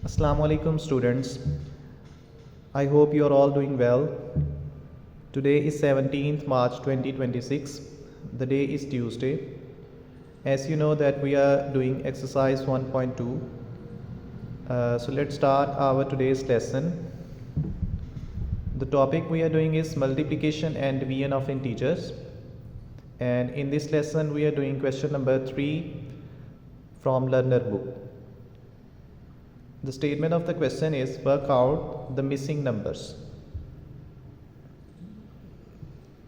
Assalamu alaikum students. I hope you are all doing well. Today is 17th March 2026. The day is Tuesday. As you know that we are doing exercise 1.2. So let's start our today's lesson. The topic we are doing is multiplication and division of integers. And in this lesson we are doing question number 3 from Learner book. The statement of the question is work out the missing numbers.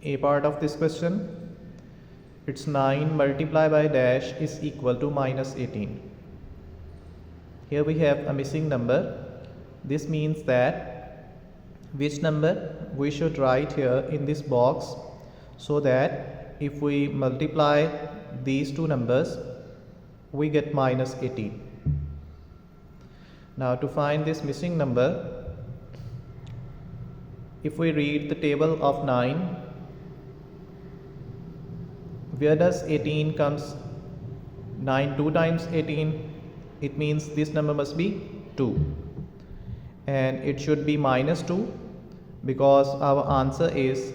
A part of this question, it's 9 multiplied by dash is equal to minus 18. Here we have a missing number. This means that which number we should write here in this box so that if we multiply these two numbers we get minus 18. Now to find this missing number, if we read the table of 9, where does 18 comes? 9 2 times 18, it means this number must be 2, and it should be minus 2 because our answer is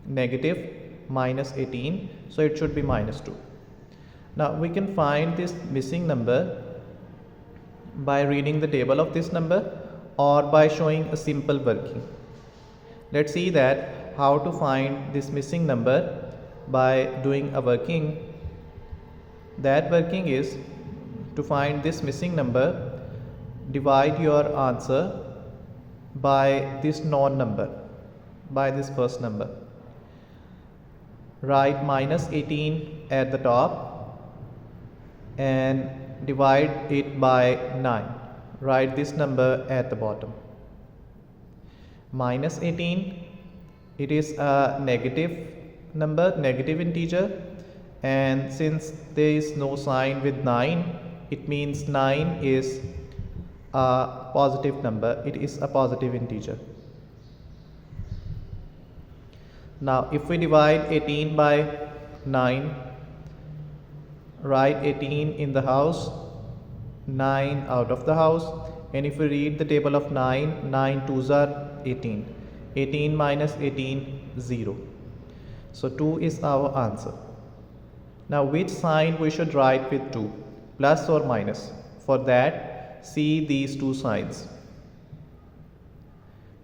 negative minus 18, so it should be minus 2. Now we can find this missing number by reading the table of this number or by showing a simple working. Let's see that how to find this missing number by doing a working. That working is to find this missing number, divide your answer by this known number, by this first number. Write minus 18 at the top and divide it by 9. Write this number at the bottom. Minus 18, it is a negative number, negative integer, and since there is no sign with 9, it means 9 is a positive number, it is a positive integer. Now if we divide 18 by 9, write 18 in the house, 9 out of the house, and if we read the table of 9, 9 2s are 18. 18 minus 18, 0. So 2 is our answer. Now which sign we should write with 2, plus or minus? For that, see these two signs.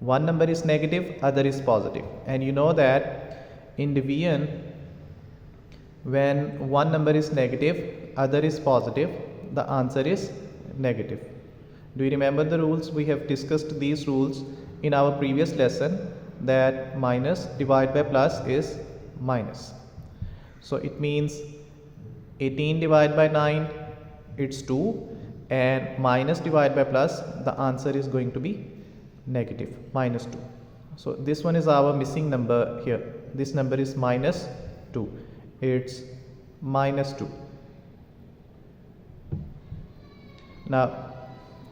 One number is negative, other is positive, and you know that in division, when one number is negative, other is positive, the answer is negative. Do you remember the rules? We have discussed these rules in our previous lesson, that minus divided by plus is minus. So it means 18 divided by 9, it's 2, and minus divided by plus, the answer is going to be negative, minus 2. So this one is our missing number here. This number is minus 2. It's minus 2. Now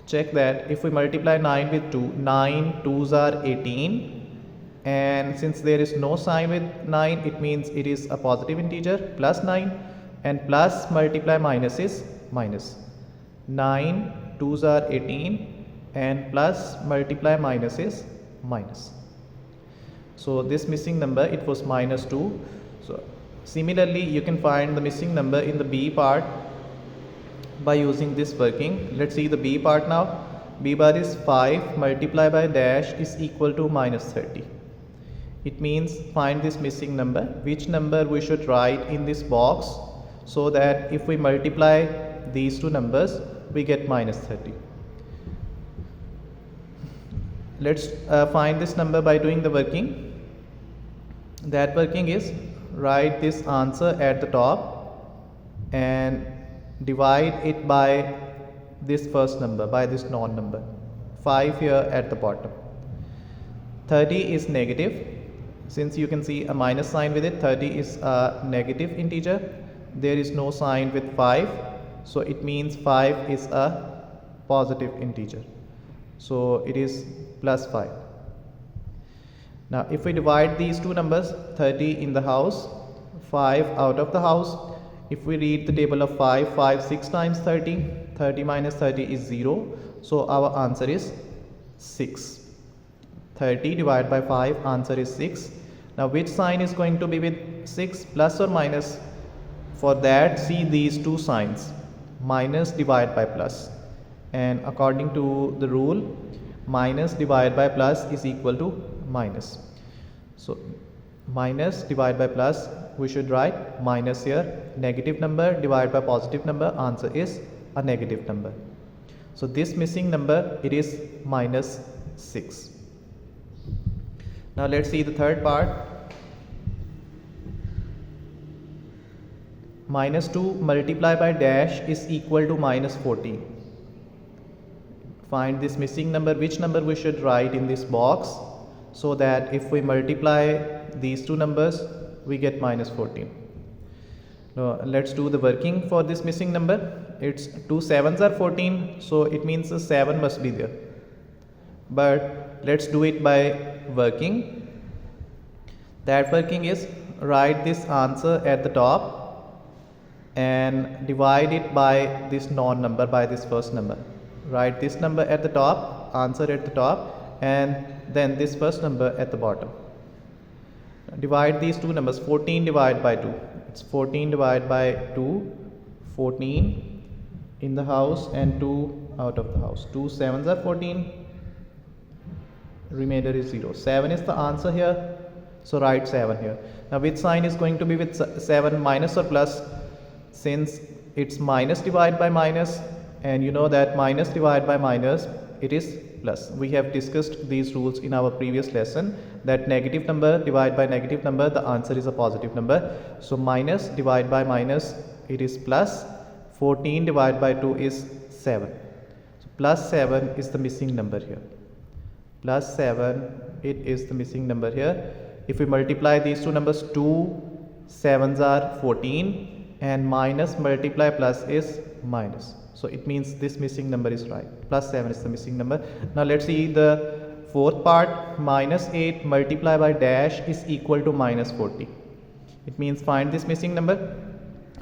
check that if we multiply 9 with 2, 9 2s are 18, and since there is no sign with 9, it means it is a positive integer, plus 9, and plus multiply minus is minus. 9 2s are 18, and plus multiply minus is minus. So this missing number, it was minus 2. So similarly, you can find the missing number in the B part by using this working. Let's see the B part now. B bar is 5 multiplied by dash is equal to minus 30. It means find this missing number, which number we should write in this box so that if we multiply these two numbers, we get minus 30. Let's find this number by doing the working. That working is write this answer at the top and divide it by this first number, by this known number. 5 here at the bottom. 30 is negative. Since you can see a minus sign with it, 30 is a negative integer. There is no sign with 5, so it means 5 is a positive integer. So it is plus 5. Now if we divide these two numbers, 30 in the house, 5 out of the house, If we read the table of 5, 6 times 30, 30 minus 30 is 0. So our answer is 6. 30 divided by 5, answer is 6. Now which sign is going to be with 6, plus or minus? For that, see these two signs, minus divided by plus. And according to the rule, minus divided by plus is equal to minus. So minus divided by plus, we should write minus here. Negative number divided by positive number, answer is a negative number. So this missing number, it is minus 6. Now let's see the third part. Minus 2 multiplied by dash is equal to minus 14. Find this missing number. Which number we should write in this box, so that if we multiply these two numbers, we get minus 14. Now let's do the working for this missing number. It's 2 7s are 14, so it means a 7 must be there. But let's do it by working. That working is, write this answer at the top and divide it by this non-number, by this first number. Write this number at the top, answer at the top, and then this first number at the bottom. Divide these two numbers. 14 divided by 2, it's 14 divided by 2, 14 in the house and 2 out of the house. 2 7s are 14, remainder is 0. 7 is the answer here, so write 7 here. Now which sign is going to be with 7, minus or plus? Since it's minus divided by minus, and you know that minus divided by minus, it is plus. We have discussed these rules in our previous lesson, that negative number divided by negative number, the answer is a positive number. So minus divided by minus, it is plus. 14 divided by 2 is 7. So plus 7 is the missing number here. Plus 7, it is the missing number here. If we multiply these two numbers, 2 7s are 14, and minus multiply plus is minus. So it means this missing number is right. Plus 7 is the missing number. Now let's see the fourth part. Minus 8 multiplied by dash is equal to minus 40. It means find this missing number.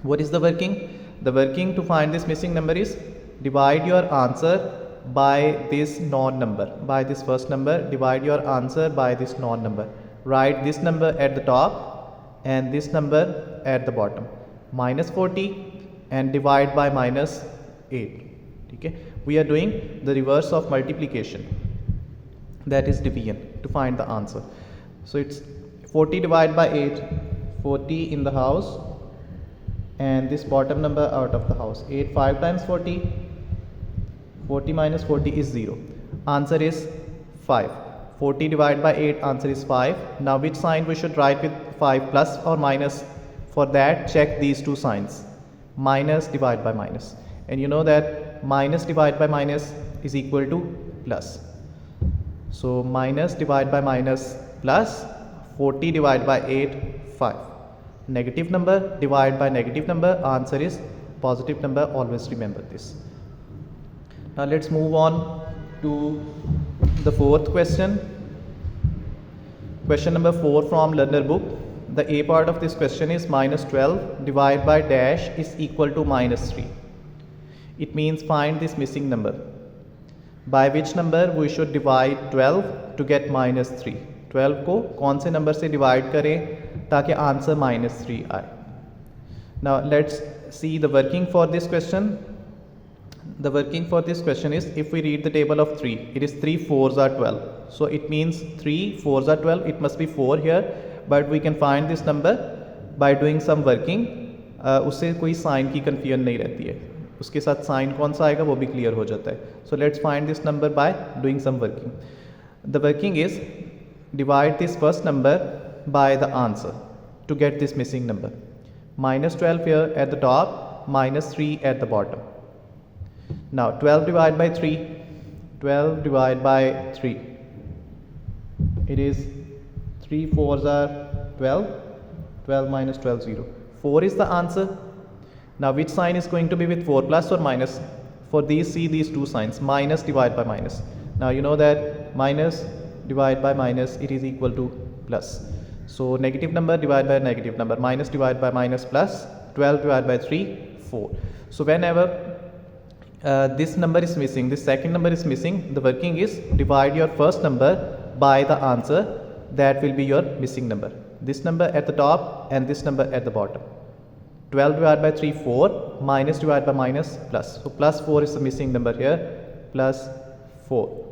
What is the working? The working to find this missing number is, divide your answer by this non-number, by this first number. Divide your answer by this non-number. Write this number at the top and this number at the bottom. Minus 40 and divide by minus 8. Okay, we are doing the reverse of multiplication, that is division, to find the answer. So it's 40 divided by 8, 40 in the house and this bottom number out of the house. 8 5 times 40, 40 minus 40 is 0. Answer is 5. 40 divided by 8, answer is 5. Now which sign we should write with 5, plus or minus? For that, check these two signs, minus divided by minus. And you know that minus divided by minus is equal to plus. So minus divided by minus plus, 40 divided by 8, 5. Negative number divided by negative number, answer is positive number. Always remember this. Now let's move on to the fourth question. Question number 4 from learner book. The A part of this question is minus 12 divided by dash is equal to minus 3. It means find this missing number. By which number we should divide 12 to get minus 3? 12 को कौन से number से divide करें ताकि answer minus 3 आए? Now let's see the working for this question. The working for this question is, if we read the table of 3, it is 3 4s are 12. So it means 3 4s are 12. It must be 4 here, but we can find this number by doing some working. उससे कोई sign की confusion नहीं रहती है, उसके साथ sign कौन सा आएगा वो भी क्लियर हो जाता है. So let's find this number by doing some working. The working is, divide this first number by the answer to get this missing number. Minus 12 here at the top, minus 3 at the bottom. Now 12 divided by 3, 12 divided by 3, it is 3 4s are 12, 12 minus 12 0. 4 is the answer. Now which sign is going to be with 4, plus or minus? For these, see these two signs, minus divided by minus. Now you know that minus divided by minus, it is equal to plus. So negative number divided by negative number, minus divided by minus plus, 12 divided by 3, 4. So whenever this number is missing, this second number is missing, the working is divide your first number by the answer, that will be your missing number. This number at the top and this number at the bottom. 12 divided by 3, 4, minus divided by minus, plus. So plus 4 is the missing number here, plus 4.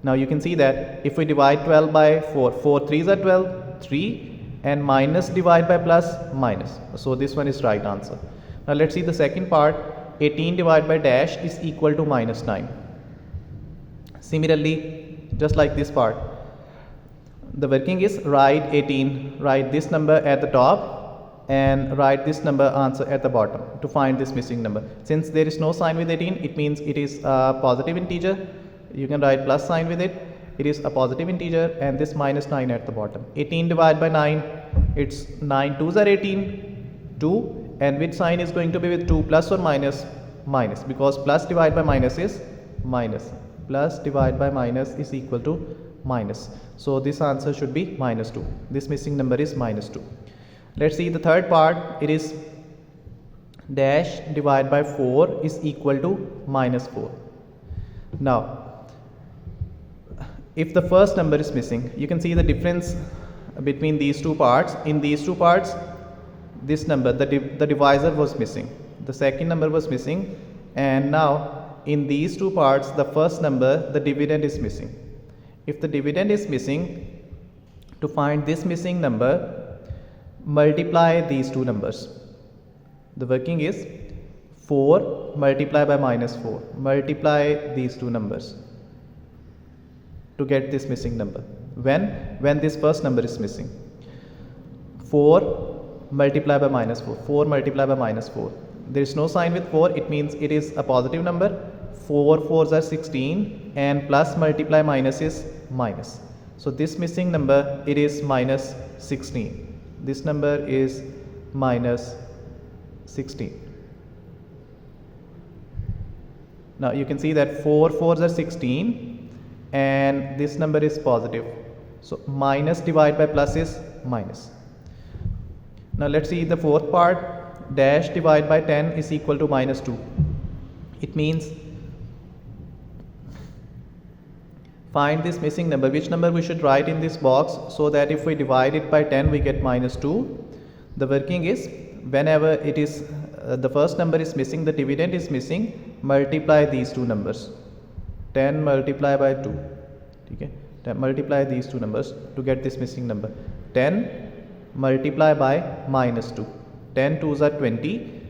Now you can see that if we divide 12 by 4, 4 3s are 12, 3, and minus divide by plus, minus. So this one is right answer. Now let's see the second part. 18 divided by dash is equal to minus 9. Similarly, just like this part, the working is write 18, write this number at the top and write this number answer at the bottom to find this missing number. Since there is no sign with 18, it means it is a positive integer. You can write plus sign with it. It is a positive integer, and this minus 9 at the bottom. 18 divided by 9, it's 9 2s are 18, 2, and which sign is going to be with 2, plus or minus? Minus, because plus divided by minus is minus. Plus divided by minus is equal to minus. So this answer should be minus 2. This missing number is minus 2. Let's see the third part. It is dash divided by 4 is equal to minus 4. Now if the first number is missing, you can see the difference between these two parts. In these two parts, this number, the divisor was missing, the second number was missing, and now in these two parts, the first number, the dividend is missing. If the dividend is missing, to find this missing number, multiply these two numbers. The working is 4 multiplied by minus 4. Multiply these two numbers to get this missing number. When this first number is missing. 4 multiplied by minus 4. 4 multiplied by minus 4. There is no sign with 4. It means it is a positive number. 4 4s are 16, and plus multiply minus is minus. So this missing number, it is minus 16. This number is minus 16. Now you can see that 4 4s are 16, and this number is positive. So minus divided by plus is minus. Now let's see the fourth part. Dash divided by 10 is equal to minus 2. It means find this missing number. Which number we should write in this box, so that if we divide it by 10 we get minus 2. The working is whenever it is the first number is missing, the dividend is missing, multiply these two numbers. 10 multiply by 2. Okay, multiply these two numbers to get this missing number. 10 multiply by minus 2. 10 2s are 20.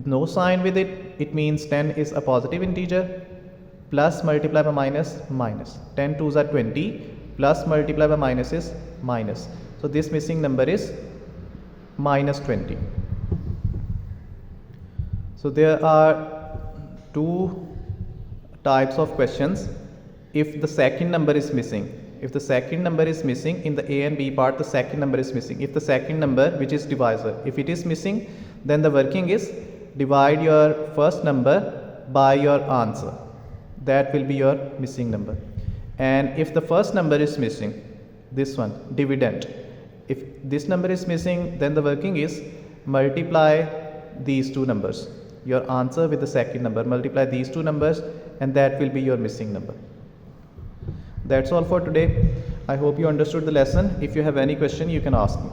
No sign with it. It means 10 is a positive integer. Plus multiply by minus, minus. 10 2s are 20. Plus multiply by minus is minus. So this missing number is minus 20. So there are two types of questions. If the second number is missing, if the second number is missing in the A and B part, the second number is missing. If the second number, which is divisor, if it is missing, then the working is divide your first number by your answer. That will be your missing number. And if the first number is missing, this one, dividend, if this number is missing, then the working is multiply these two numbers, your answer with the second number, multiply these two numbers, and that will be your missing number. That's all for today. I hope you understood the lesson. If you have any question, you can ask me.